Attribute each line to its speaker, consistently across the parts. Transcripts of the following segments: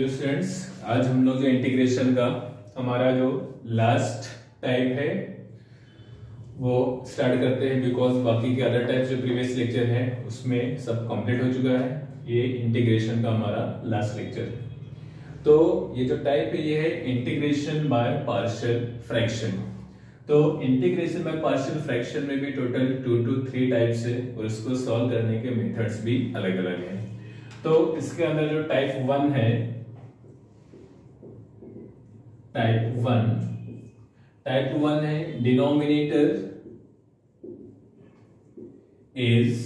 Speaker 1: Hello students, आज हम लोग जो इंटीग्रेशन का हमारा जो लास्ट टाइप है वो स्टार्ट करते हैं, बिकॉज बाकी के अदर टाइप जो प्रीवियस लेक्चर है उसमें सब कंप्लीट हो चुका है। ये इंटीग्रेशन का हमारा लास्ट लेक्चर है। तो ये जो टाइप है ये है इंटीग्रेशन बाय पार्शियल फ्रैक्शन। तो इंटीग्रेशन बाय पार्शियल फ्रैक्शन में भी टोटल 2 to 3 टाइप्स है और इसको सॉल्व करने के मेथड्स भी अलग अलग हैं। तो इसके अंदर जो टाइप 1 है, टाइप 1 है denominator is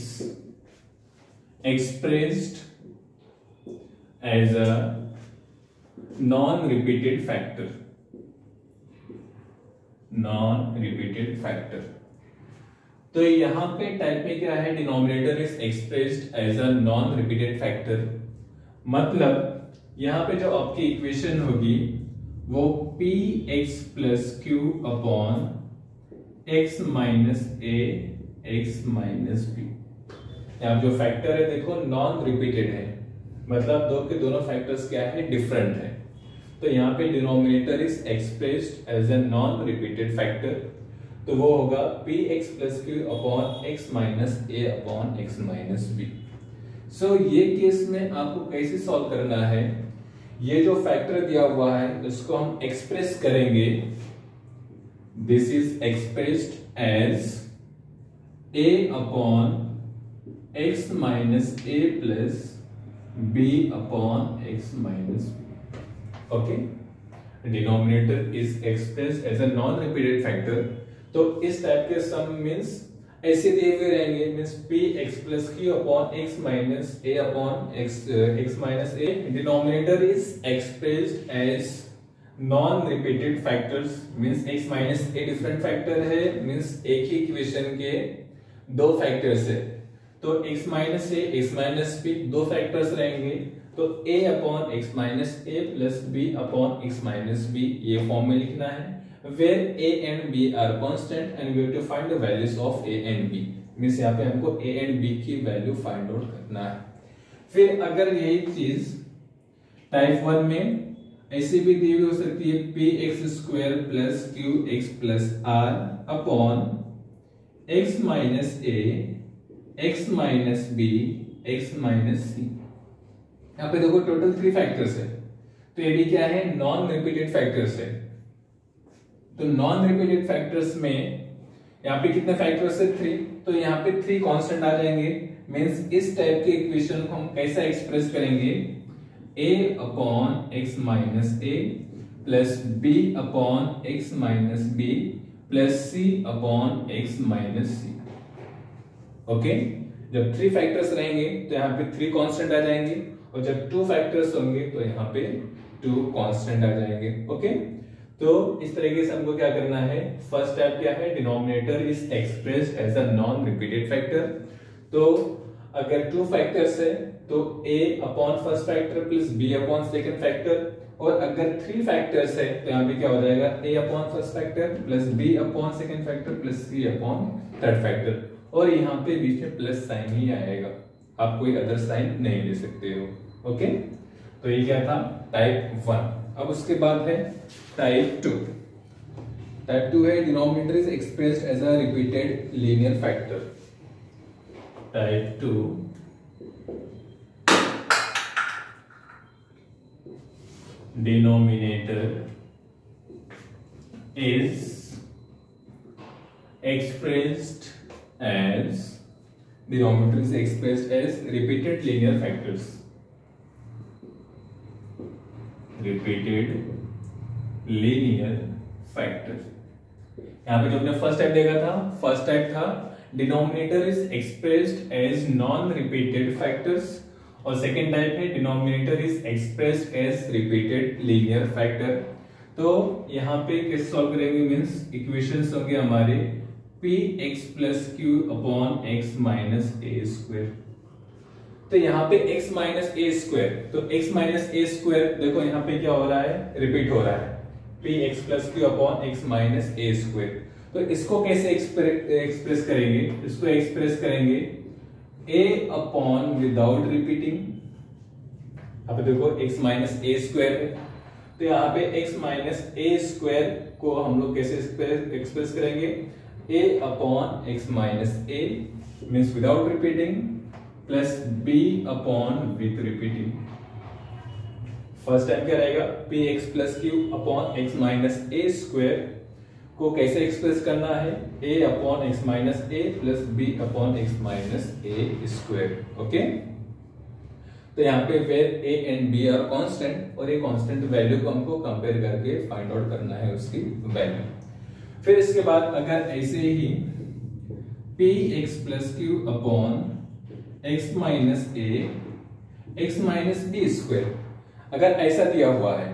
Speaker 1: expressed as a non-repeated factor. तो यहां पे टाइप में क्या है, denominator is expressed as a non repeated factor. मतलब यहां पे जो आपकी इक्वेशन होगी वो px plus q upon x minus a x minus B. यहाँ जो फैक्टर है देखो नॉन रिपीटेड है, मतलब दो के दोनों फैक्टर्स क्या है, डिफरेंट है। तो यहाँ पे denominator is expressed as a non repeated factor, तो वो होगा px plus q upon x minus a upon x minus b. So ये केस में आपको कैसे सॉल्व करना है, ये जो फैक्टर दिया हुआ है उसको हम एक्सप्रेस करेंगे। This is expressed as a upon x minus a plus b upon x minus b। Okay, denominator is expressed as a non repeated factor. तो इस टाइप के सम मींस ऐसे दिए हुए रहेंगे, means px plus q upon x minus a upon x minus a। Denominator is expressed as non repeated factors, means x minus a different factor है, means एक ही इक्वेशन के दो फैक्टर्स है। तो x minus a x minus b दो factors रहेंगे, तो a upon x minus a plus b upon x minus b ये फॉर्म में लिखना है, where a and b are constant and we have to find the values of a and b। Means यहाँ पे हमको a and b की value find out करना है। फिर अगर यही चीज टाइप 1 में ऐसे भी दी हुई हो सकती है, px square plus qx plus r upon x minus a x minus b x minus c। यहाँ पे देखो टोटल 3 फैक्टर्स है, तो ये भी क्या है, नॉन रिपीटेड फैक्टर्स है। तो नॉन रिपीटेड फैक्टर्स में यहाँ पे कितने फैक्टर्स है, 3। तो यहाँ पे 3 कांस्टेंट आ जाएंगे, मींस इस टाइप के इक्वेशन को हम कैसा एक्सप्रेस करेंगे, a upon x minus a plus b upon x minus b plus c upon x minus c। Okay, जब 3 फैक्टर्स रहेंगे तो यहाँ पे 3 कांस्टेंट आ जाएंगे, और जब 2 फैक्टर्स होंगे तो यहाँ पे 2 कांस्टेंट आ जाएंगे। ओके, तो इस तरीके से हमको क्या करना है, फर्स्ट स्टेप क्या है, denominator is expressed as a non repeated factor. तो अगर 2 फैक्टर्स है तो a upon first factor plus b upon second factor, और अगर 3 फैक्टर्स है तो यहाँ पे क्या हो जाएगा, a upon first factor plus b upon second factor plus c upon third factor, और यहाँ पे बीच में प्लस साइन ही आएगा, आप कोई अदर साइन नहीं ले सकते हो। ओके, तो ये क्या था, टाइप 1। अब उसके बाद है टाइप 2। टाइप 2 है denominator is expressed as a repeated linear factor. Type 2 denominator is expressed as repeated linear factors। repeated linear factor। यहाँ पे जो अपने फर्स्ट टाइप देखा था, फर्स्ट टाइप था denominator is expressed as non repeated factors, और second type है denominator is expressed as repeated linear factor. तो यहाँ पे कैसे सॉल्व करेंगे, मींस इक्वेशंस होंगे हमारे px plus q upon x minus a square. तो यहाँ पे x माइनस a स्क्वायर, तो x माइनस a स्क्वायर देखो यहाँ पे क्या हो रहा है, रिपीट हो रहा है, px plus q upon x minus a square. तो इसको कैसे एक्सप्रेस करेंगे, इसको एक्सप्रेस करेंगे a अपॉन विदाउट रिपीटिंग यहाँ पे देखो x माइनस ए स्क्वायर है, तो यहाँ पे x माइनस ए स्क्वायर को हम लोग कैसे एक्सप्रेस करेंगे, a upon x minus a means without repeating plus b upon with repeating. First time क्या रहेगा, px plus q upon x minus a square को कैसे एक्सप्रेस करना है, a upon x minus A plus b upon x minus a square. Okay, तो यहाँ पे where a and b are constant और ये कांस्टेंट वैल्यू को हमको कंपेयर करके फाइंड आउट करना है उसकी वैल्यू। फिर इसके बाद अगर ऐसे ही px plus q upon x minus a x minus B square अगर ऐसा दिया हुआ है,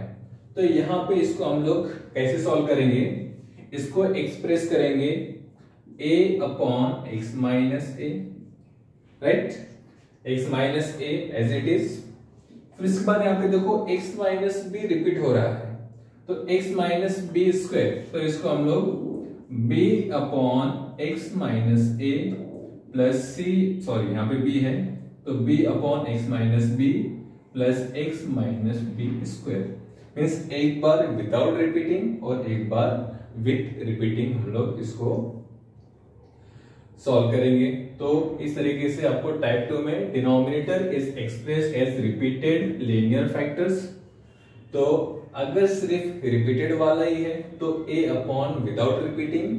Speaker 1: तो यहाँ पे इसको हम लोग कैसे सॉल्व करेंगे, इसको एक्सप्रेस करेंगे a upon x minus A, right, x minus A as it is. फिर इसके बाद यहाँ पे देखो x माइनस बी रिपीट हो रहा है, तो x माइनस बी स्क्वायर, तो इसको हम लोग b अपॉन x माइनस ए प्लस सी, सॉरी यहाँ पे b है, तो b upon x minus B plus x minus B square, means एक बार विदाउट रिपीटिंग और एक बार विथ रिपीटिंग हम लोग इसको सॉल्व करेंगे। तो इस तरीके से आपको टाइप 2 में denominator is expressed as repeated linear factors. तो अगर सिर्फ रिपीटेड वाला ही है तो a upon without repeating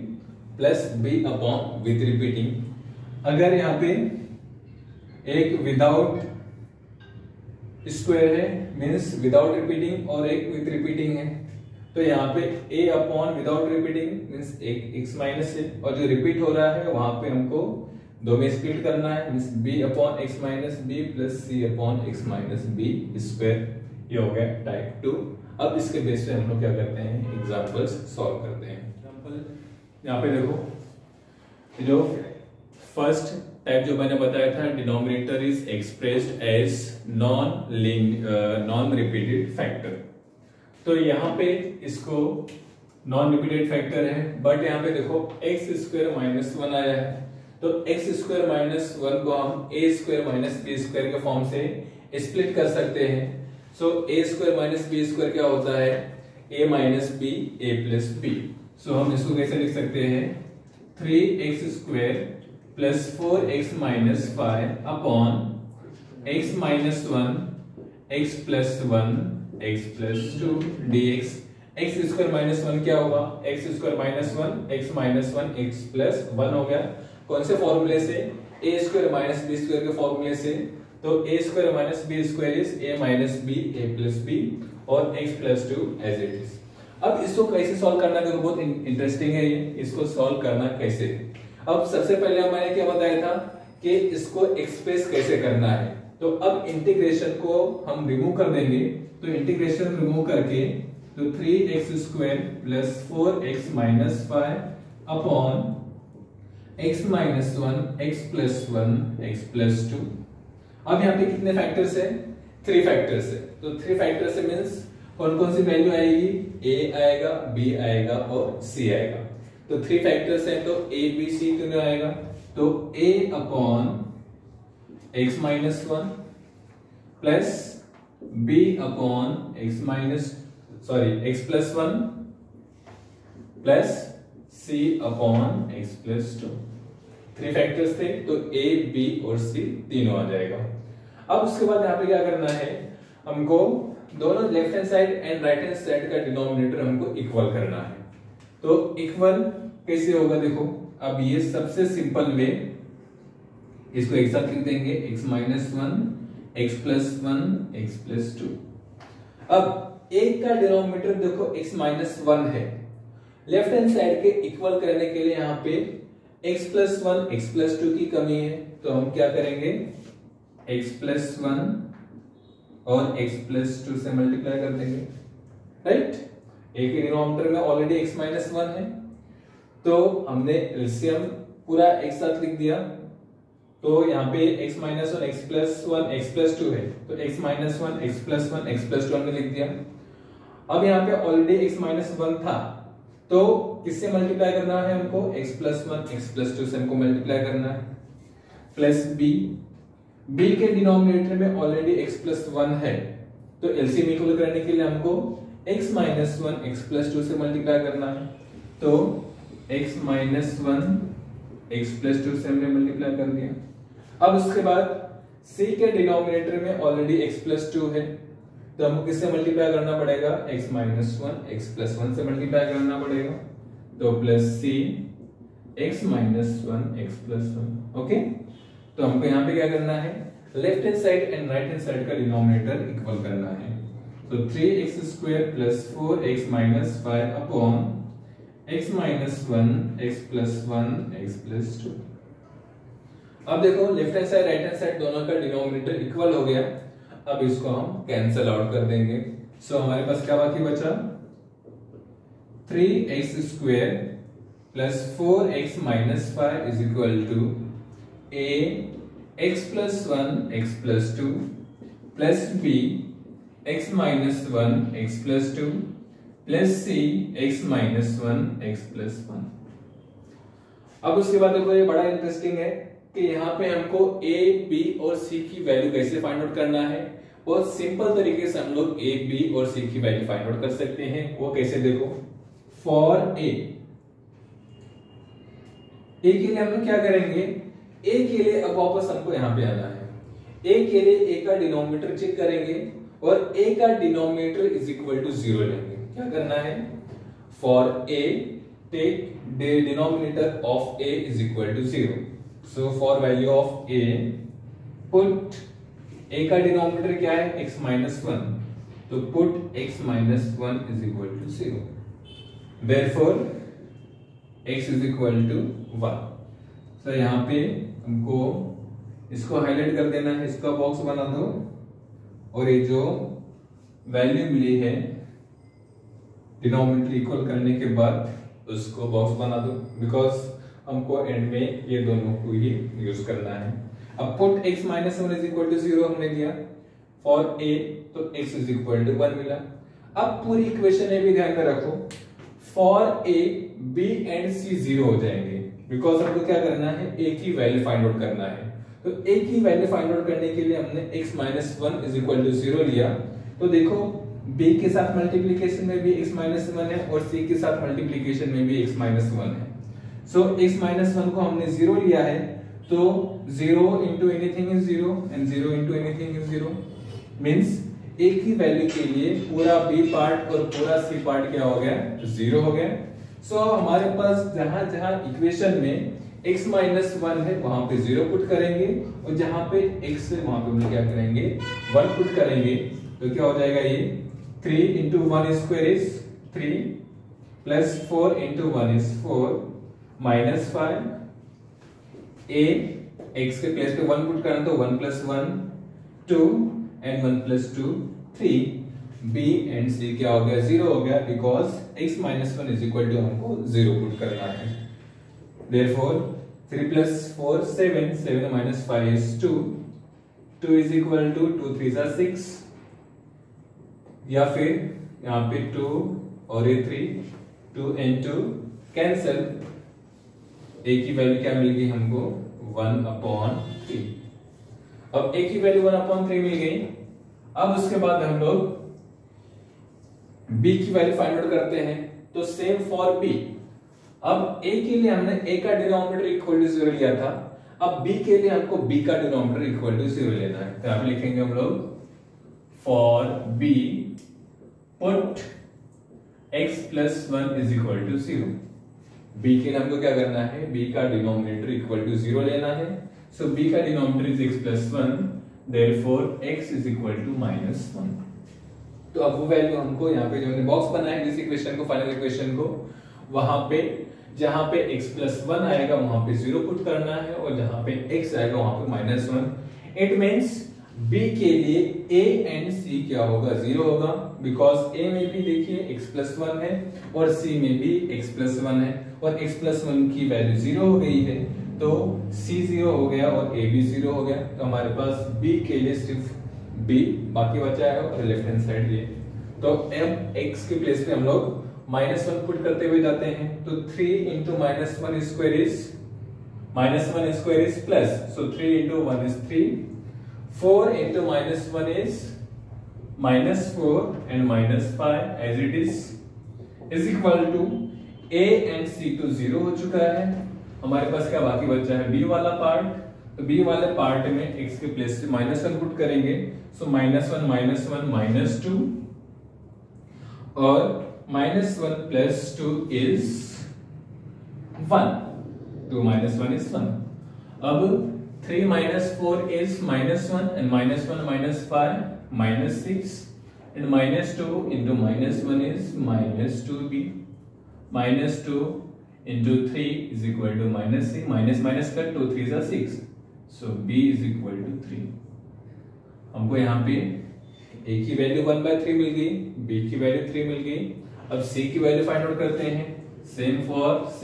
Speaker 1: plus b upon with repeating. अगर यहाँ पे एक विदाउट स्क्वायर है मीन्स विदाउट रिपीटिंग और एक विथ रिपीटिंग है, तो यहाँ पे a upon without repeating means एक x माइनस है, और जो रिपीट हो रहा है वहां पे हमको दो में स्प्लिट करना है, means b upon x minus B plus c upon x minus B square. ये हो गया टाइप 2। अब इसके बेस पे हम लोग क्या करते हैं, एग्जांपल्स सॉल्व करते हैं। एग्जांपल यहाँ पे देखो, जो फर्स्ट टाइप जो मैंने बताया था, denominator is expressed as non repeated factor. तो यहाँ पे इसको नॉन रिपीटेड फैक्टर है, बट यहाँ पे देखो एक्स स्क्वायर माइनस 1 आया है, तो एक्स स्क्वायर माइनस 1 को हम ए स्क्वायर माइनस बी स्क्वायर के फॉर्म से स्प्लिट कर सकते हैं। सो ए स्क्वायर माइनस बी स्क्वायर क्या होता है, ए माइनस बी ए प्लस बी। सो हम इसको कैसे लिख सकते हैं, 3x square plus 4x minus 5 upon x minus 1 x plus 1 x plus 2 dx। x square minus 1 क्या होगा, x square minus 1 x minus 1 x plus 1 हो गया। कौन से फॉर्मूले से, a square minus b square के फॉर्मूले से। तो a square minus b square is a minus b a plus b और x plus 2 as it is. अब इसको कैसे सॉल्व करना है, बहुत इंटरेस्टिंग है ये, इसको सॉल्व करना कैसे। अब सबसे पहले मैंने क्या बताया था कि इसको एक्सप्रेस कैसे करना है। तो अब इंटीग्रेशन को हम रिमूव कर देंगे, तो इंटीग्रेशन रिमूव करके तो 3x square plus 4x minus 5 upon x minus 1 x plus 1 x plus 2। अब यहाँ पे कितने फैक्टर्स है, 3 फैक्टर्स है। तो 3 फैक्टर्स है मीन्स कौन कौन सी वैल्यू आएगी, a आएगा, b आएगा और c आएगा। तो 3 फैक्टर्स है, तो a b c तीनों आएगा। तो a upon x minus 1 plus b upon x minus x plus 1 plus c upon x plus 2। 3 factors थे, तो a b और c तीनों आ जाएगा। अब उसके बाद यहाँ पे क्या करना है, हमको दोनों left hand side and right hand side का डिनोमिनेटर हमको इक्वल करना है। तो इक्वल कैसे होगा, देखो अब ये सबसे सिंपल वे, इसको एक साथ लिख देंगे x minus 1 x plus 1 x plus 2। अब एक का डिनोमिनेटर देखो x माइनस 1 है, लेफ्ट हैंड साइड के इक्वल करने के लिए यहाँ पे x प्लस 1 x प्लस 2 की कमी है, तो हम क्या करेंगे, x प्लस 1 और x प्लस 2 से मल्टीप्लाई कर देंगे, राइट। एक ही डिनोमिनेटर में ऑलरेडी x माइनस 1 है, तो हमने एलसीएम पूरा एक साथ लिख दिया। तो यहाँ पे x minus 1 x plus 1 x plus 2 है, तो x minus 1 x plus 1 x plus 2 हमने लिख दिया। अब यहाँ पे ऑलरेडी x माइनस 1 था, तो किससे मल्टीप्लाई करना है हमको, x प्लस 1 x प्लस 2 से हमको मल्टीप्लाई करना है, प्लस b। b के डिनोमिनेटर में ऑलरेडी x प्लस 1 है, तो एलसीएम इक्वल करने के लिए हमको x माइनस 1 x प्लस 2 से मल्टीप्लाई करना है। तो x माइनस 1 x प्लस 2 से हमने मल्टीप्लाई कर दिया। अब उसके बाद c के डिनोमिनेटर में ऑलरेडी x प्लस 2 है, तो हमको किससे मल्टीप्लाई करना पड़ेगा, x माइनस 1 x प्लस 1 से मल्टीप्लाई करना पड़ेगा। तो plus c x minus 1 x plus 1। Okay, तो हमको यहाँ पे क्या करना है, left hand side and right hand side का डिनोमिनेटर इक्वल करना है। तो 3x square plus 4x minus 5 upon x minus 1 x plus 1 x plus 2। अब देखो left hand side right hand side दोनों का डिनोमिनेटर इक्वल हो गया। अब इसको हम कैंसिल आउट कर देंगे। सो हमारे पास क्या बाकी बचा, 3x square plus 4x minus 5 is equal to a x plus 1 x plus 2 plus b x minus 1 x plus 2 plus c x minus 1 x plus 1। अब उसके बाद देखो ये बड़ा इंटरेस्टिंग है कि यहाँ पे हमको a b और c की वैल्यू कैसे फाइंड आउट करना है। बहुत सिंपल तरीके से हम लोग a b और c की वैल्यू फाइंड आउट कर सकते हैं। वो कैसे, देखो फॉर a के लिए हम लोग क्या करेंगे, a के लिए अब वापस हमको यहाँ पे आना है। a के लिए a का डिनोमिनेटर चेक करेंगे और a का डिनोमिनेटर इज इक्वल टू 0 लेंगे। क्या करना है, for a take the denominator of a is equal to 0। So for value of a put a का डिनोमिनेटर क्या है, x माइनस 1, तो put x minus 1 is equal to 0। Therefore x is equal to 1। तो यहाँ पे हमको इसको highlight कर देना है, इसका बॉक्स बना दो और ये जो वैल्यू मिली है डिनोमिनेटर इक्वल करने के बाद उसको बॉक्स बना दो, बिकॉज हमको एंड में ये दोनों को ही यूज करना है। अब put x minus 1 is equal to 0 हमने दिया फॉर a, तो x इज इक्वल टू 1 मिला। अब पूरी इक्वेशन में भी ध्यान में रखो, for a b and c 0 हो जाएंगे, बिकॉज हमको क्या करना है, a की वैल्यू फाइंड आउट करना है। तो a की वैल्यू फाइंड आउट करने के लिए हमने x minus 1 is equal to 0 लिया। तो देखो b के साथ मल्टीप्लिकेशन में भी x माइनस 1 है और c के साथ मल्टीप्लिकेशन में भी x माइनस 1 है। सो x माइनस 1 को हमने 0 लिया है, तो 0 into anything is 0 and 0 into anything is 0 means a की वैल्यू के लिए पूरा b पार्ट और पूरा c पार्ट क्या हो गया, 0 हो गया। सो हमारे पास जहां जहां इक्वेशन में x माइनस 1 है वहां पे 0 पुट करेंगे और जहां पे x है वहां पे हम क्या करेंगे, 1 पुट करेंगे। तो क्या हो जाएगा, ये 3 into 1 square is 3 plus 4 into 1 is 4 minus 5 a x के प्लेस पे 1 पुट करना तो 1 plus 1 2 and 1 plus 2 3 b and c क्या हो गया, 0 हो गया, because x minus 1 is equal to हमको 0 पुट करना है। therefore 3 plus 4 7 7 minus 5 is 2 2 is equal to 2 3s are 6 या फिर यहाँ पे 2 और ये 3 2 and 2 कैंसल, a की वैल्यू क्या मिल गई हमको 1/3। अब a की वैल्यू 1/3 मिल गई। अब उसके बाद हम लोग b की वैल्यू फाइंड आउट करते हैं, तो सेम फॉर b। अब a के लिए हमने a का डिनोमिनेटर इक्वल टू 0 लिया था, अब b के लिए हमको b का डिनोमिनेटर इक्वल टू 0 लेना है। तो आप लिखेंगे हम लोग for b put x plus 1 is equal to 0। b के लिए हमको क्या करना है, b का डिनोमिनेटर इक्वल टू 0 लेना है। सो b का denominator is x plus 1, therefore x is equal to minus 1। तो अब वो वैल्यू हमको यहाँ पे जो हमने बॉक्स बनाया है इस इक्वेशन को, फाइनल इक्वेशन को, वहां पे जहां पे x प्लस 1 आएगा वहां पे 0 पुट करना है और जहां पे x आएगा वहां पे माइनस 1। इट मींस b के लिए a एंड c क्या होगा, 0 होगा, बिकॉज a में भी देखिए x प्लस 1 है और c में भी x प्लस 1 है और x प्लस 1 की वैल्यू 0 हो गई है, तो c 0 हो गया और a भी 0 हो गया। तो हमारे पास b के लिए सिर्फ b बाकी बचा है और लेफ्ट हैंड साइड ये। तो अब x के प्लेस पे हम लोग -1 पुट करते हुए जाते हैं, तो 3 into -1 square is -1 square is plus, so 3 into 1 is 3, 4 into -1 is -4 and -5 as it is equal to a and c तो 0 हो चुका है। हमारे पास क्या बाकी बचा है, b वाला पार्ट। तो b वाले पार्ट में x के प्लेस पे -1 पुट करेंगे, सो -1 -1 -2 और -1 + 2 इज 1, 2 - 1 is 1। अब 3 - 4 is -1 and -1 -5 -6 and -2 into -1 is -2b, -2 into 3 is equal to -3, minus cut 2 3s are 6, so b is equal to 3। हमको यहाँ पे a की वैल्यू 1/3 मिल गई, b की वैल्यू 3 मिल गई। अब c की वैल्यू फाइंड आउट करते हैं, सेम फॉर c।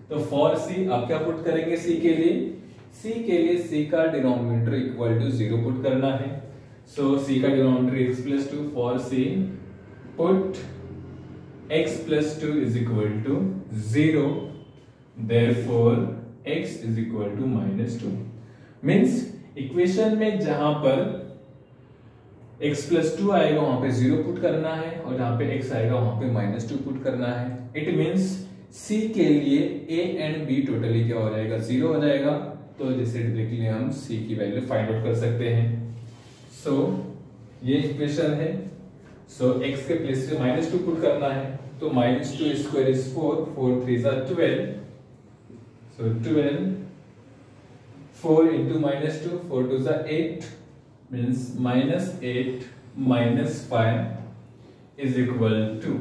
Speaker 1: तो फॉर c आप क्या पुट करेंगे, c के लिए c का डिनोमिनेटर इक्वल टू 0 पुट करना है। सो c का denominator x + 2, for c put x + 2 is equal to 0, therefore x is equal to -2। Means equation में जहां पर x + 2 आएगा वहां पे 0 पुट करना है और जहां पे x आएगा वहां पे -2 पुट करना है। इट मींस c के लिए a एंड b टोटली क्या हो जाएगा, 0 हो जाएगा। तो जैसे डायरेक्टली हम c की वैल्यू फाइंड आउट कर सकते हैं। सो ये इक्वेशन है। सो x के प्लेस पे -2 पुट करना है, तो -2² is 4, 4 3s are 12, so 12, 4 into -2, 4 2s are 8, means -8 -5 is equal to।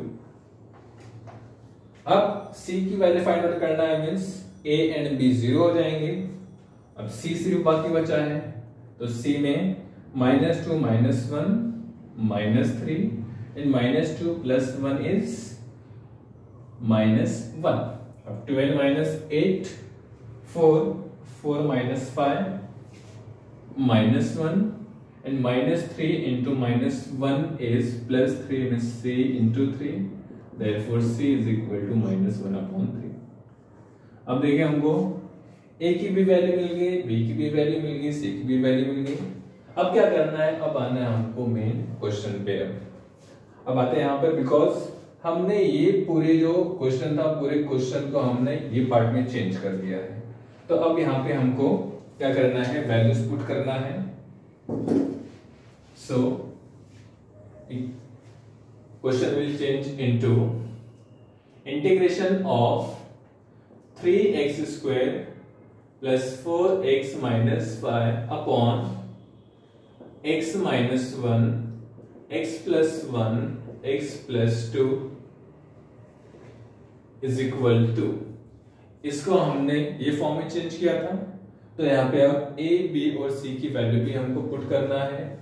Speaker 1: अब c की वैल्यू फाइंड आउट करना है, मींस a एंड b 0 हो जाएंगे। अब c सिर्फ बाकी बचा है, तो c में -2 -1 -3 and -2 + 1 is -1। अब 12 - 8 4 4 - 5 -1 and -3 into -1 is +3, means c into 3, therefore c is equal to -1/3। अब देखिए हमको a की भी वैल्यू मिल गई, b की भी वैल्यू मिल गई, c की भी वैल्यू मिल गई। अब क्या करना है, अब आना है हमको मेन क्वेश्चन पे। अब आते हैं यहाँ पर, बिकॉज हमने ये पूरे जो क्वेश्चन था, पूरे क्वेश्चन को हमने ये पार्ट में चेंज कर दिया है। तो अब यहाँ पे हमको क्या करना है, वैल्यूज पुट करना है। So question will change into integration of 3x² + 4x - 5 upon x - 1 x + 1 x + 2 is equal to, इसको हमने ये फॉर्म में चेंज किया था। तो यहाँ पे अब a b और c की वैल्यू भी हमको पुट करना है।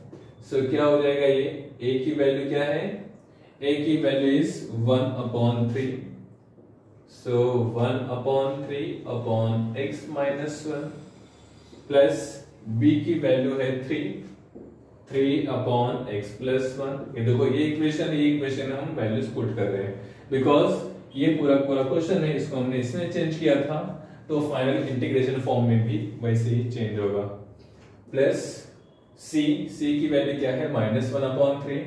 Speaker 1: सो क्या हो जाएगा, ये a की वैल्यू क्या है, a की value is 1/3, so 1/3 upon x - 1 plus b की वैल्यू है 3/x + 1। ये देखो ये इक्वेशन हम वैल्यूज पुट कर रहे हैं, बिकॉज ये पूरा क्वेश्चन है, इसको हमने इसमें चेंज किया था, तो फाइनल इंटीग्रेशन फॉर्म में भी वैसे ही चेंज होगा। प्लस c की वैल्यू क्या है, -1/3,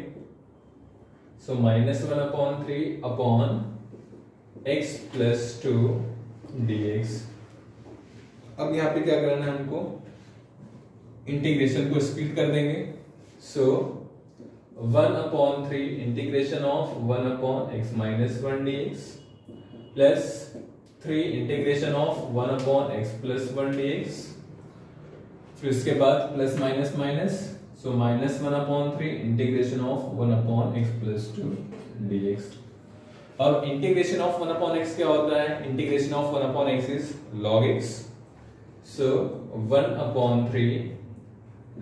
Speaker 1: सो -1/3 अपॉन x + 2 dx। अब यहाँ पे क्या करना है हमको, इंटीग्रेशन को स्प्लिट कर देंगे। सो 1/3 integration of 1/x - 1 dx plus 3 integration of 1/x + 1 dx, फिर उसके बाद plus minus minus, so -1/3 integration of 1/x + 2 dx। अब इंटीग्रेशन ऑफ 1/x क्या होता है, integration of 1/x is log x, so 1/3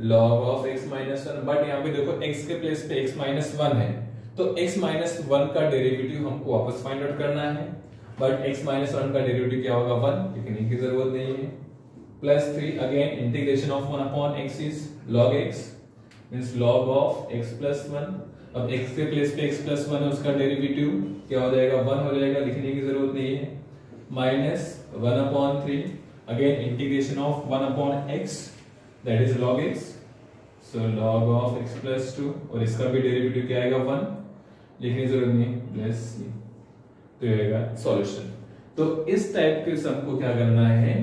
Speaker 1: log of x - 1। But यहाँ पे देखो x के प्लेस पे x - 1 है, तो x - 1 का डेरिवेटिव हमको वापस फाइंड आउट करना है। बट x - 1 का डेरिवेटिव क्या होगा, 1, लिखने की जरूरत नहीं है। Plus 3 again integration of 1/x is log x, means log of x + 1। अब x के प्लेस पे x + 1 है, उसका डेरिवेटिव क्या हो जाएगा, 1 हो जाएगा, लिखने की जरूरत नहीं है। -1/3 again integration of 1/x, that is log x, so log of x plus 2 और इसका भी डेरिवेटिव क्या आएगा 1, लिखने की जरूरत नहीं प्लस c, तो ये आएगा सॉल्यूशन। तो इस टाइप के सम को क्या करना है,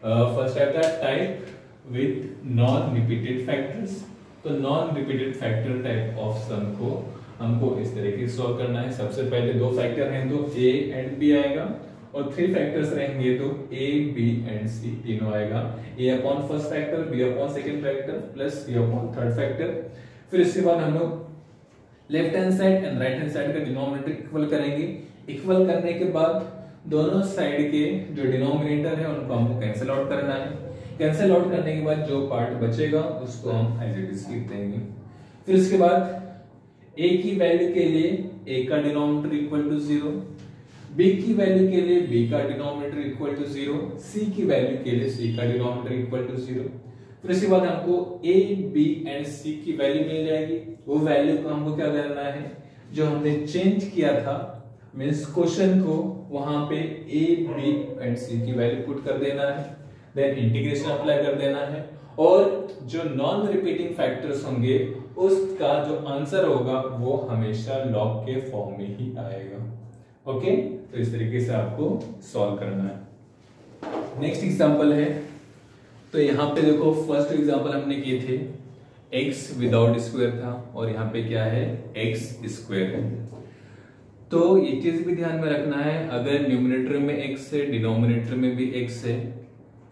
Speaker 1: फर्स्ट टाइप था type with non repeated factors. तो non repeated factor type of sum को हमको इस तरीके से सॉल्व करना है। सबसे पहले दो फैक्टर हैं तो a एंड b आएगा, और 3 फैक्टर्स रहेंगे तो a b एंड c तीनों आएगा। a upon first factor, b upon second factor plus c upon third factor. फिर इसके बाद हम लोग left hand side and right hand side का डिनोमिनेटर इक्वल करेंगे। इक्वल करने के बाद दोनों साइड के जो डिनोमिनेटर है उनको हमको कैंसिल आउट करना है। कैंसिल आउट करने के बाद जो पार्ट बचेगा उसको हम एज इट इज लिख देंगे। फिर इसके बाद a की वैल्यू के लिए a का डिनोमिनेटर इक्वल टू 0, b की वैल्यू के लिए b का डिनोमिनेटर इक्वल टू 0, c की वैल्यू के लिए c का डिनोमिनेटर इक्वल टू 0। फिर इसके बाद हमको a b एंड c की वैल्यू मिल जाएगी। वो वैल्यू को हमको क्या करना है, जो हमने चेंज किया था मींस क्वेश्चन को, वहां पे a b एंड c की वैल्यू पुट कर देना है, देन इंटीग्रेशन अप्लाई कर देना है, और जो नॉन रिपीटिंग फैक्टर्स होंगे उसका जो आंसर होगा वो हमेशा लॉग के फॉर्म में ही आएगा। ओके, तो इस तरीके से आपको सॉल्व करना है। नेक्स्ट एग्जांपल है, तो यहाँ पे देखो फर्स्ट एग्जांपल हमने किए थे x विदाउट स्क्वायर था, और यहाँ पे क्या है x स्क्वायर है। तो ये चीज भी ध्यान में रखना है, अगर न्यूमरेटर में x है डिनोमिनेटर में भी x है,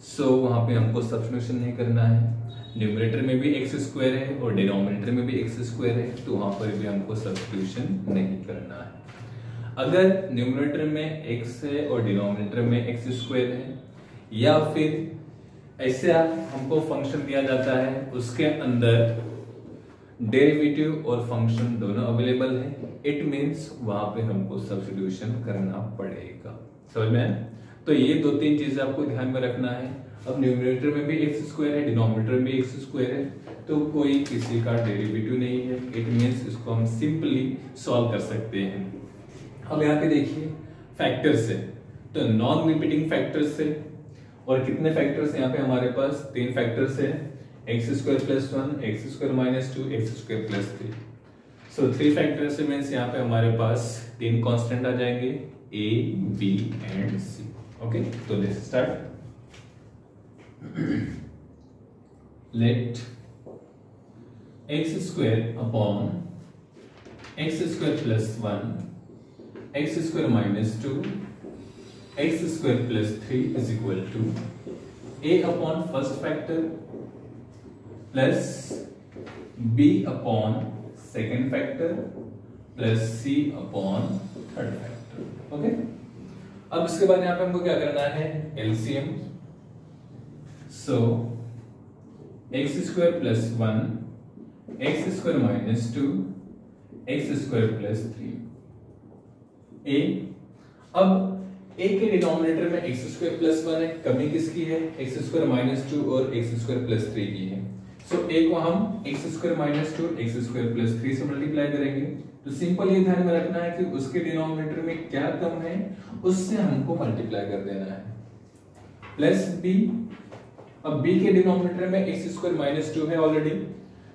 Speaker 1: सो वहां पे हमको सब्स्टिट्यूशन नहीं करना है। न्यूमरेटर में भी x स्क्वायर है और डिनोमिनेटर में भी x स्क्वायर है, तो वहां पर भी हमको सब्स्टिट्यूशन नहीं करना है। अगर न्यूमरेटर में x है और डिनोमिनेटर में x स्क्वायर है, या फिर ऐसे हमको फंक्शन दिया जाता है उसके अंदर डेरिवेटिव और फंक्शन दोनों अवेलेबल है, इट मींस वहां पे हमको सब्स्टिट्यूशन करना पड़ेगा। समझ में आया? तो ये 2-3 चीजें आपको ध्यान में रखना है। अब न्यूमरेटर में भी x स्क्वायर है, डिनोमिनेटर में भी x स्क्वायर है, तो कोई किसी का डेरिवेटिव नहीं है, इट मींस इसको हम सिंपली सॉल्व कर सकते हैं। अब यहाँ पे देखिए फैक्टर्स है, तो नॉन रिपीटिंग फैक्टर्स है, और कितने फैक्टर्स यहाँ पे हमारे पास 3 फैक्टर्स है, x square plus 1, x square minus 2, x square plus 3। सो 3 फैक्टर्स है मींस यहाँ पे हमारे पास 3 कांस्टेंट आ जाएंगे a, b and c। Okay, तो let's start. Let x square upon x square plus 1, x square minus 2, x square plus 3 is equal to a upon first factor plus b upon second factor plus c upon third factor. Okay, अब इसके बाद यहाँ पे हमको क्या करना है, LCM. So x square plus 1, x square minus 2, x square plus 3 a. अब ए के डिनोमिनेटर में एक्स स्क्वायर प्लस 1 है, कमी किसकी है, एक्स स्क्वायर माइनस 2 और एक्स स्क्वायर प्लस 3 की है। सो ए को हम x square minus 2 x square plus 3 से मल्टीप्लाई करेंगे। तो सिंपल ये ध्यान में रखना है कि उसके डिनोमिनेटर में क्या कम है उससे हमको मल्टीप्लाई कर देना है, प्लस बी। अब b के डिनोमिनेटर में एक्स स्क्वायर माइनस 2 है ऑलरेडी,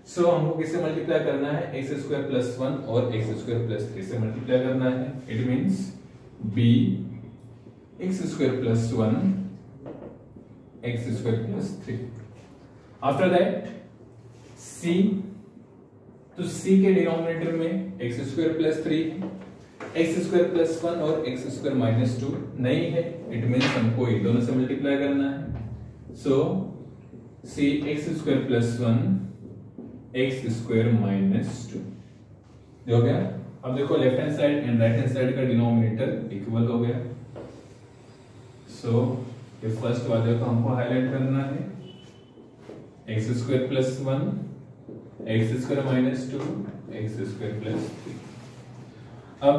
Speaker 1: सो हमको किससे मल्टीप्लाई करना है, एक्स स्क्वायर प्लस 1 और एक्स स्क्वायर प्लस 3 से मल्टीप्लाई करना है। It means b x square plus 1 x square plus 3। After that c, तो c के डिनोमिनेटर में x square plus 3, x square plus 1 और एक्स स्क्वायर माइनस 2 नहीं है, इट मींस हमको इन दोनों से मल्टीप्लाई करना है। सो c x square plus 1 x square minus 2 हो गया। अब देखो left hand side and right hand side का डिनोमिनेटर इक्वल हो गया। सो ये फर्स्ट वाले को हमको हाईलाइट करना है, x square plus 1 x square minus 2 x square plus 3। अब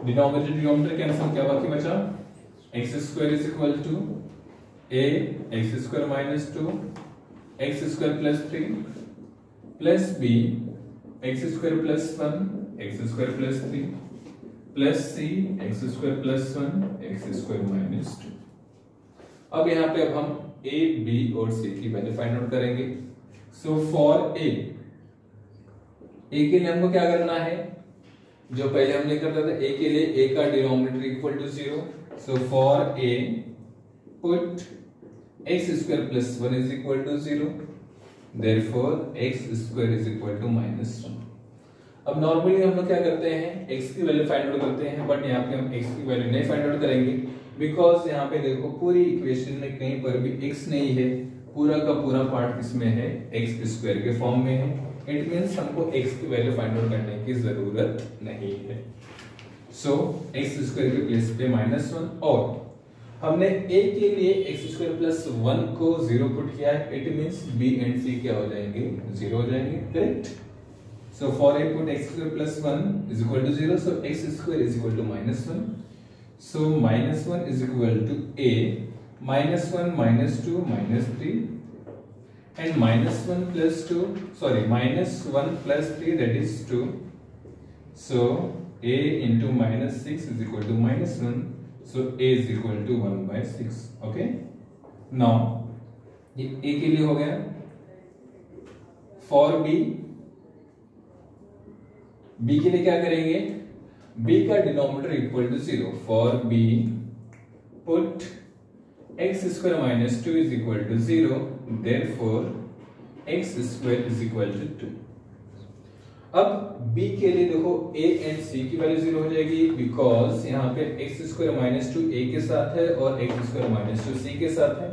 Speaker 1: डिनोमिनेटर कैंसिल, क्या बाकी बचा, x square is equal to a x square minus 2 x square plus 3 plus b x square plus 1 x square plus 3 plus c x square plus 1 x square minus 2। अब यहाँ पे अब हम a b और c की value find out करेंगे। सो for ए के लिए हमको क्या करना है, जो पहले हमने करता था, ए के लिए ए का denominator equal to 0. So for a put x square plus 1 is equal to 0. Therefore x square is equal to -1. अब नॉर्मली हम लोग क्या करते हैं, x की वैल्यू फाइंड आउट करते हैं, बट यहाँ पे हम x की वैल्यू नहीं फाइंड आउट करेंगे, बिकॉज यहाँ पे देखो पूरी इक्वेशन में कहीं पर भी x नहीं है, पूरा का पूरा पार्ट किसमें है, x स्क्वायर के फॉर्म में है. इट मींस हमको x की वैल्यू फाइंड आउट करने की जरूरत नहीं है. सो x स्क्वायर के प्लेस पे -1, और हमने a के लिए x स्क्वायर प्लस 1 को 0 पुट किया है. It means b and c क्या हो जाएंगे, 0 हो जाएंगे. Correct. So for a put x square plus 1 is equal to 0. So x square is equal to -1. So -1 is equal to a -1 -2 -3 and -1 plus 2, sorry, -1 plus 3, that is 2. So a into -6 is equal to -1. So a is equal to 1/6. Okay. Now ये a के लिए हो गया. For b के लिए क्या करेंगे, b का denominator equal to 0. For b put x square minus 2 is equal to 0. Therefore x square is equal to 2. अब b के लिए देखो a एंड c की वैल्यू 0 हो जाएगी, बिकॉज यहाँ पे x स्क्वायर माइनस 2 a के साथ है और x स्क्वायर माइनस 2 c के साथ है.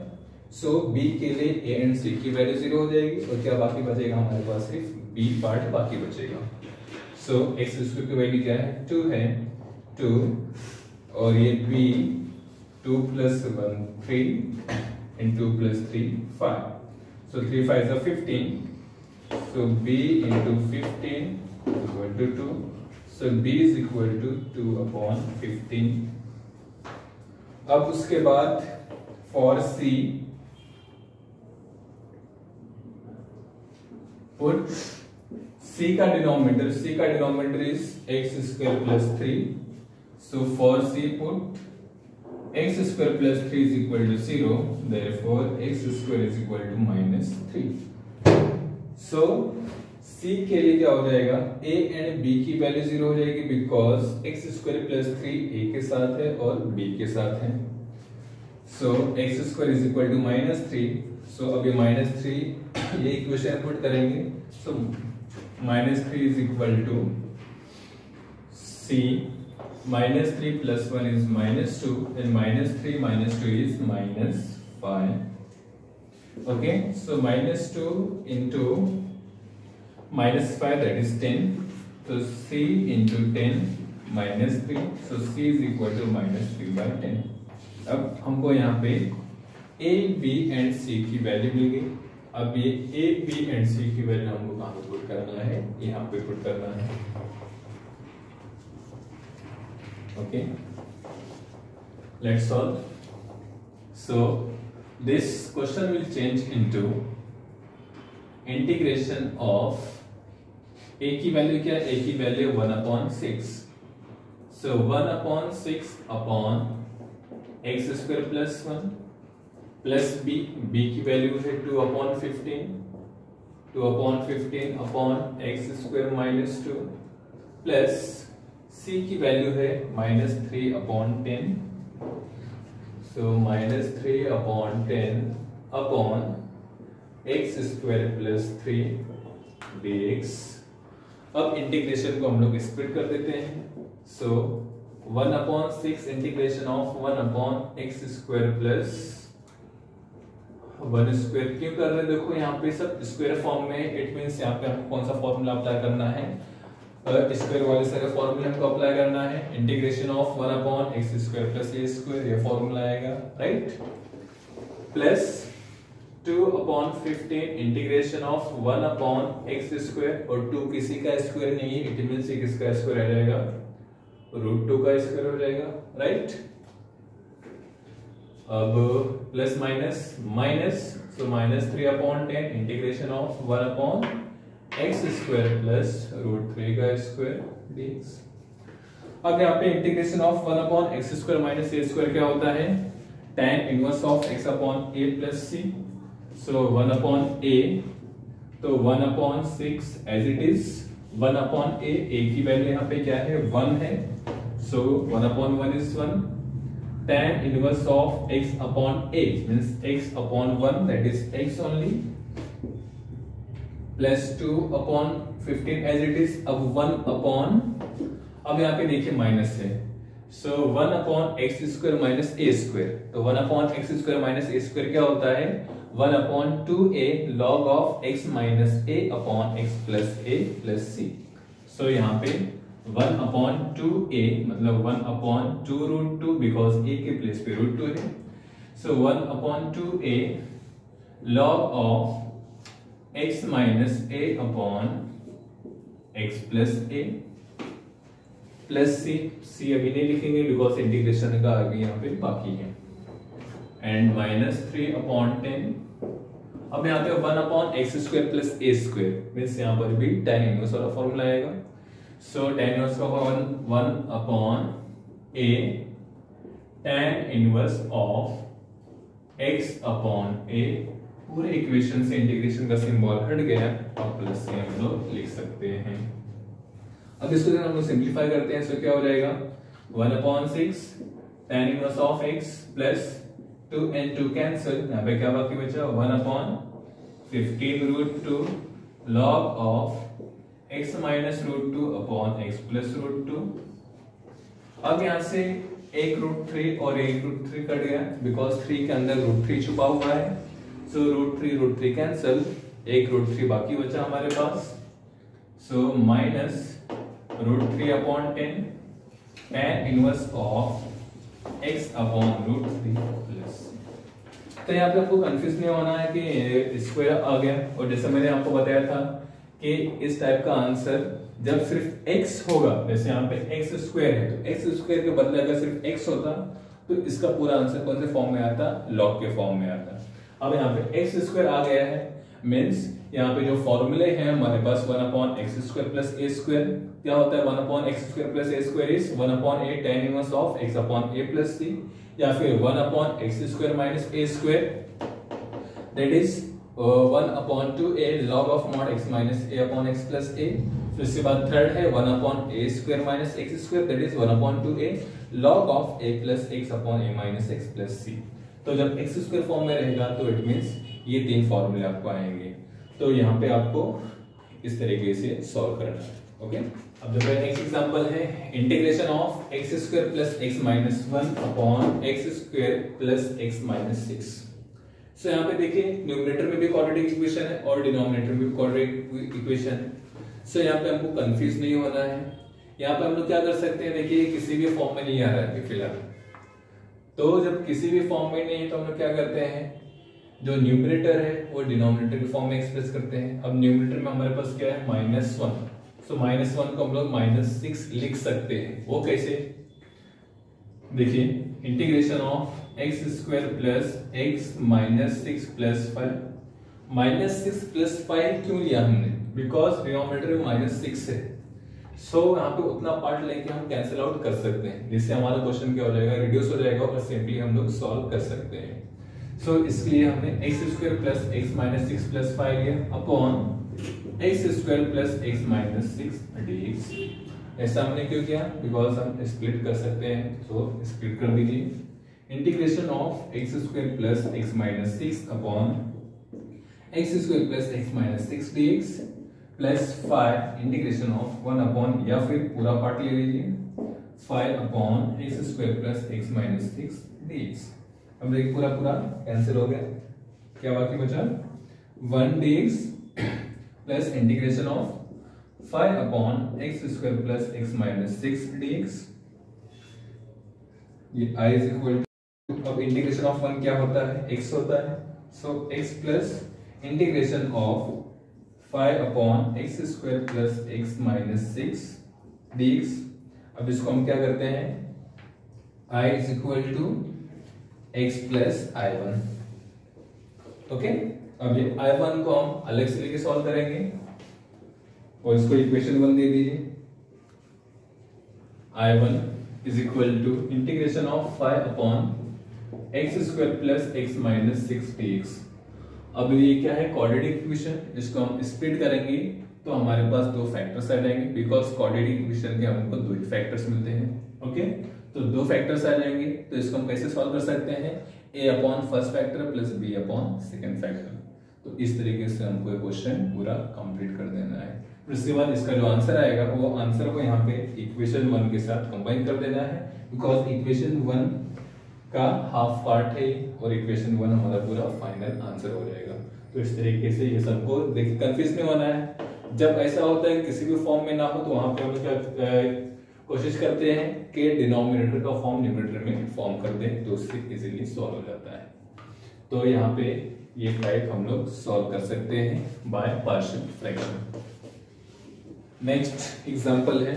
Speaker 1: सो b के लिए a एंड c की वैल्यू 0 हो जाएगी, और क्या बाकी बचेगा हमारे पास, सिर्फ b पार्ट बाकी बचेगा. सो x स्क्वायर की वैल्यू क्या है, 2 है, 2, और ये b 2 plus 1 3 and 2 plus 3 5. So 3 5 are 15. So b into 15 is equal to 2. So b is equal to 2 upon 15. अब उसके बाद for c put c का denominator is x square plus 3. So for c put x square plus 3 is equal to 0. Therefore x square is equal to -3. So c के लिए क्या हो जाएगा, a and b की वैल्यू 0 हो जाएगी, because x square plus 3 a के साथ है और b के साथ है. So x square is equal to -3. So अभी -3 ये इक्वेशन पुट करेंगे. So -3 is equal to c -3 plus 1 is -2, and -3 minus 2 is -5. Okay, so -2 into -5, that is 10. So c into 10 -3. So c is equal to -3/10. अब हमको यहाँ पे a, b and c की value मिल गई. अब ये a, b and c की value हमको कहाँ पे पुट करना है, यहाँ पे पुट करना है. Okay, let's solve. So this question will change into integration of a की वैल्यू क्या है, a की value 1/6. So 1/6 upon x square plus 1 plus b की वैल्यू है 2/15. 2/15 upon x square minus 2 plus c की वैल्यू है -3/10. सो -3/10 upon x square plus 3 dx. अब integration को हम लोग स्प्लिट कर देते हैं. सो 1/6 integration of 1/x square plus 1 square. क्यों कर रहे हैं, देखो यहाँ पे सब स्क्वायर फॉर्म में. इट मींस यहाँ पे हमको कौन सा फॉर्मूला अप्लाई करना है, स्क्वायर वाले सारे फॉर्मूले हमको अप्लाई करना है. Integration of 1/x square plus a square, ये फॉर्मूला आएगा, right. Plus 2/15 integration of 1/x square, और 2 किसी का स्क्वायर नहीं है, इट मींस किसका स्क्वायर आ जाएगा, √2 का स्क्वायर हो जाएगा, राइट. अब plus minus, so -3/10 integration of 1/x square plus √3 का स्क्वायर dx. अब यहाँ पे integration of 1/x square minus a square क्या होता है, tan inverse of x upon a plus c. So 1/a तो 1/6 as it is 1/a, a की value यहाँ पे क्या है 1 है, so 1/1 is 1, tan inverse of x upon a means x upon 1 that is x only plus 2/15 as it is। अब 1 upon, अब यहाँ पे देखिए माइनस है, सो 1/x² माइनस a स्क्वायर, तो 1/x² माइनस a स्क्वायर क्या होता है 1/2a log of x minus a upon x plus a plus c। सो यहाँ पे 1/2a मतलब 1/2√2 बिकॉज a के प्लेस पे √2 है, सो 1/2a log of x minus a upon x plus a plus c अभी नहीं लिखेंगे बिकॉज इंटीग्रेशन का आगे यहाँ पे बाकी है, एंड -3/10। अब यहाँ पे 1/x² plus a square means यहाँ पर भी tan इनवर्स वाला फॉर्मूला आएगा, सो tan इनवर्स का 1/a tan inverse of x upon a, पूरे इक्वेशन से इंटीग्रेशन का सिंबल हट गया, अब प्लस से हम लोग लिख सकते हैं। अब इसको हम लोग सिंप्लीफाई करते हैं, सो क्या हो जाएगा 1/6 tan inverse of x plus 2 and 2 cancel, यहाँ पे क्या बाकी बचा 1/15√2 log of x minus √2 upon x plus √2। अब यहाँ से एक √3 और एक √3 कट गया बिकॉज 3 के अंदर √3 छुपा हुआ है, सो √3 कैंसिल, एक √3 बाकी बचा हमारे पास, so minus √3/10 tan inverse of x अपॉन √3 प्लस। तो यहाँ पे आपको कंफ्यूज नहीं होना है कि स्क्वायर आ गया, और जैसे मैंने आपको बताया था कि इस टाइप का आंसर जब सिर्फ x होगा, जैसे यहाँ पे x² है तो x² के बदले अगर सिर्फ x होता तो इसका पूरा आंसर कौन से फॉर्म में आता, लॉग के फॉर्म में आता। अब यहाँ पे x² आ गया है मीन्स यहाँ पे जो फॉर्मूले हैं हमारे पास 1/x² प्लस a स्क्वायर, क्या होता है 1/x² plus a square is 1/a tan inverse of x upon a plus c, या फिर 1/x² minus a square that is 1/2a log of mod x minus a upon x plus a। फिर इसके बाद third है 1/a² minus x square that is 1/2a log of a plus x upon a minus x plus c। तो जब x² form में रहेगा तो it means ये तीन फॉर्मूले आपको आएंगे, तो यहाँ पे आपको इस तरीके से सॉल्व करना है। ओके, अब जो नेक्स्ट एग्जांपल है integration of x² plus x minus 1 upon x² plus x minus 6। सो यहाँ पे देखिए न्यूमरेटर में भी क्वाड्रेटिक इक्वेशन है और डिनोमिनेटर में भी क्वाड्रेटिक इक्वेशन है, सो यहाँ पे हमको कंफ्यूज नहीं होना है। यहाँ पे हम लोग क्या कर सकते हैं, देखिए किसी भी फॉर्म में नहीं आ रहा है फिलहाल, तो जब किसी भी फॉर्म में नहीं है तो हम लोग क्या करते हैं, जो न्यूमरेटर है वो डिनोमिनेटर के फॉर्म में एक्सप्रेस करते हैं। अब न्यूमरेटर में हमारे पास क्या है -1, सो -1 को हम लोग -6 लिख सकते हैं। वो कैसे, देखिए integration of x² plus x minus 6 plus 5, -6 plus 5 क्यों लिया हमने, बिकॉज डिनोमिनेटर में -6 है, सो यहाँ पे उतना पार्ट लेके हम कैंसिल आउट कर सकते हैं, जिससे हमारा क्वेश्चन क्या हो जाएगा, रिड्यूस हो जाएगा और सिंपली हम लोग सॉल्व कर सकते हैं। सो इसलिए हमने x² plus x minus 6 plus 5 लिया upon x² plus x minus 6 dx। ऐसा हमने क्यों किया, बिकॉज हम स्प्लिट कर सकते हैं, सो स्प्लिट कर दीजिए। Integration of x² plus x minus 6 upon x² plus x minus 6 dx plus 5 integration of 1 upon, या फिर पूरा पार्ट ले लीजिए 5 upon x² plus x minus 6 dx। अब देखिए पूरा कैंसिल हो गया, क्या बाकी बचा 1 dx plus integration of 5 upon x² plus x minus 6 dx, ये i इज इक्वल टू, अब इंटीग्रेशन ऑफ 1 क्या होता है, x होता है, so x plus integration of 5 upon x² plus x minus 6 dx। अब इसको हम क्या करते हैं, i is equal to x plus i1। Okay, अब ये i1 को हम अलग से लेके सॉल्व करेंगे और इसको इक्वेशन 1 दे दीजिए, i1 is equal to integration of 5 upon x² plus x minus 6 dx। अब ये क्या है, क्वाड्रेटिक इक्वेशन, इसको हम स्प्लिट करेंगे तो हमारे पास दो फैक्टर्स आ जाएंगे, बिकॉज क्वाड्रेटिक इक्वेशन के हमको दो ही फैक्टर्स मिलते हैं। ओके, तो दो फैक्टर्स आ जाएंगे, तो इसको हम कैसे सॉल्व कर सकते हैं, a upon first factor plus b upon second factor. तो इस तरीके से हमको ये क्वेश्चन पूरा कंप्लीट कर देना है। फिर उसके बाद इसका जो आंसर आएगा वो आंसर को यहाँ पे इक्वेशन 1 के साथ कंबाइन कर देना है, बिकॉज इक्वेशन 1 का हाफ पार्ट है और इक्वेशन 1 हमारा पूरा फाइनल आंसर हो जाएगा। तो इस तरीके से ये सबको देखिए, कंफ्यूज नहीं होना है। जब ऐसा होता है किसी भी फॉर्म में ना हो तो वहां पे हम क्या कोशिश करते हैं कि डिनोमिनेटर का फॉर्म न्यूमरेटर में फॉर्म कर दें, तो उससे इजीली सॉल्व हो जाता है। तो यहाँ पे ये टाइप हम लोग सॉल्व कर सकते हैं by partial fraction. Next example है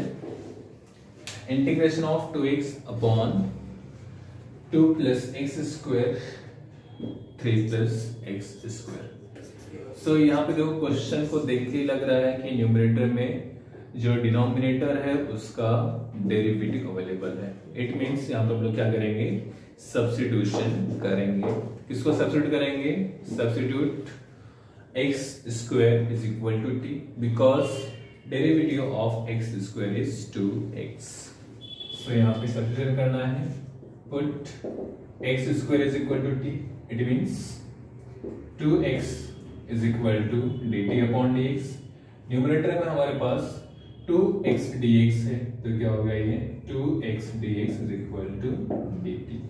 Speaker 1: integration of 2x upon 2 plus x square 3 plus x square. So यहाँ पे देखो, क्वेश्चन को देख के लग रहा है कि न्यूमरेटर में जो डिनोमिनेटर है उसका डेरिवेटिव अवेलेबल है। इट मींस यहाँ पे हम लोग क्या करेंगे, सब्स्टिट्यूशन करेंगे। किसको सब्स्टिट्यूट करेंगे, substitute x square is equal to t, because derivative of x square is 2x। So यहाँ पे सब्स्टिट्यूट करना है, put x square is equal to t, it means 2x is equal to dt upon dx। Numerator में हमारे पास 2x dx है, तो क्या हो गया ये 2x dx is equal to dt।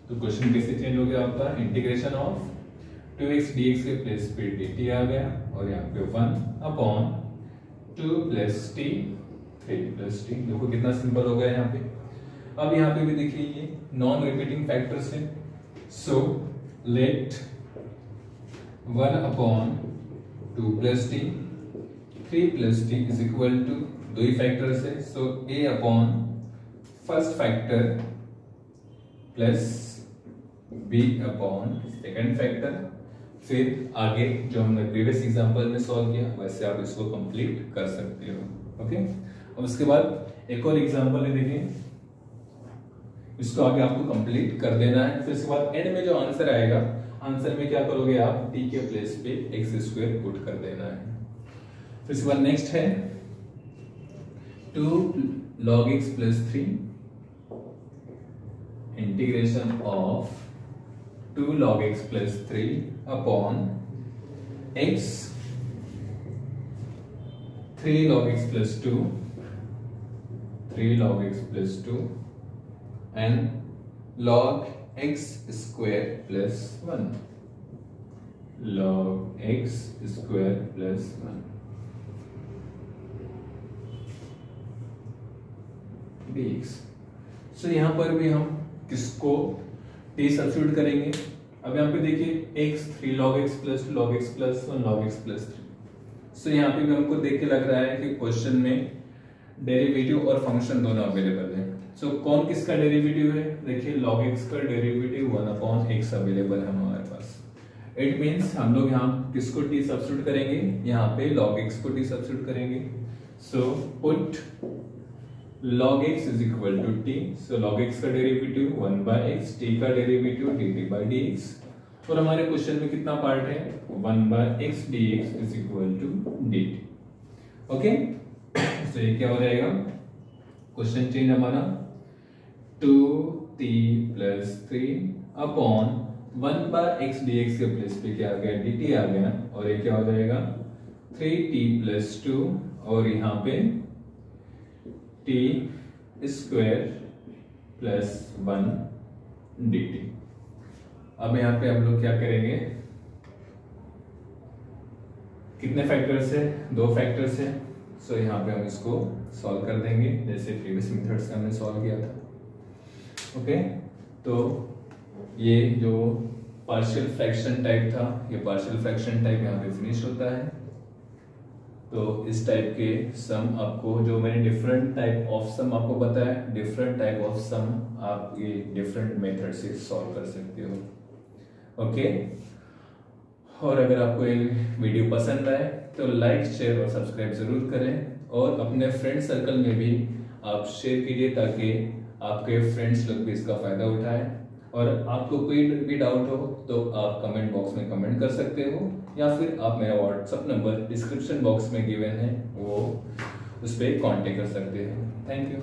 Speaker 1: तो क्वेश्चन कैसे चेंज हो गया आपका, इंटीग्रेशन ऑफ 2x dx के प्लेस पे dt आ गया और यहाँ पे 1 upon 2 plus t 3 plus t। देखो कितना सिंपल हो गया यहाँ पे। अब यहाँ पे भी देखिए ये नॉन रिपीटिंग फैक्टर्स है, so let 1 upon 2 plus t 3 plus t is equal to, दो ही फैक्टर्स है, so a upon first factor plus b upon second factor. फिर आगे जो हमने प्रीवियस एग्जांपल में सॉल्व किया वैसे आप इसको कंप्लीट कर सकते हो। ओके, अब उसके बाद एक और एग्जांपल है, देखिए इसको आगे आपको कंप्लीट कर देना है। फिर उसके बाद एंड में जो आंसर आएगा, आंसर में क्या करोगे आप, t के प्लेस पे x स्क्वायर पुट कर देना है। फिर उसके बाद नेक्स्ट है 2 log x plus 3 integration of 2 log x plus 3 upon x 3 log x plus 2 3 log x plus 2 and log x square plus 1 log x square plus 1 dx। सो यहां पर भी हम किसको t सब्स्टिट्यूट करेंगे। अब यहाँ पे देखिए x 3 log x plus 2 log x plus 1 log x plus 3। सो यहाँ पे भी हमको देख के लग रहा है कि क्वेश्चन में डेरिवेटिव और फंक्शन दोनों अवेलेबल है। सो कौन किसका डेरिवेटिव है, देखिए log x का डेरिवेटिव 1 अपॉन x अवेलेबल है हमारे पास। इट मींस हम लोग यहाँ किसको t सब्स्टिट्यूट करेंगे, यहाँ पे log x को t सब्स्टिट्यूट करेंगे। So put log x is equal to t, so log x का डेरिवेटिव 1 by x, t का डेरिवेटिव dt by dx, और हमारे क्वेश्चन में कितना पार्ट है 1 by x dx is equal to dt। Okay, तो ये क्या हो जाएगा, क्वेश्चन चेंज हमारा 2t plus 3 upon 1 by x dx के प्लेस पे क्या आ गया, dt आ गया, और ये क्या हो जाएगा 3t plus 2 और यहाँ पे t स्क्वायर प्लस 1 dt। अब यहाँ पे हम लोग क्या करेंगे, कितने फैक्टर्स है, दो फैक्टर्स है। सो यहाँ पे हम इसको सॉल्व कर देंगे जैसे प्रीवियस मेथड से हमने सॉल्व किया था। ओके, तो ये जो पार्शियल फ्रैक्शन टाइप था, ये पार्शियल फ्रैक्शन टाइप यहाँ पे फिनिश होता है। तो इस टाइप के सम आपको, जो मैंने डिफरेंट टाइप ऑफ सम आपको बताया, डिफरेंट टाइप ऑफ सम आप ये डिफरेंट मेथड से सॉल्व कर सकते हो। ओके, और अगर आपको ये वीडियो पसंद आए तो लाइक शेयर और सब्सक्राइब जरूर करें, और अपने फ्रेंड सर्कल में भी आप शेयर कीजिए ताकि आपके फ्रेंड्स लोग भी इसका फायदा उठाएं। और आपको कोई भी डाउट हो तो आप कमेंट बॉक्स में कमेंट कर सकते हो, या फिर आप मेरा व्हाट्सएप नंबर डिस्क्रिप्शन बॉक्स में गिवन है वो उस पर कॉन्टेक्ट कर सकते हो। Thank you.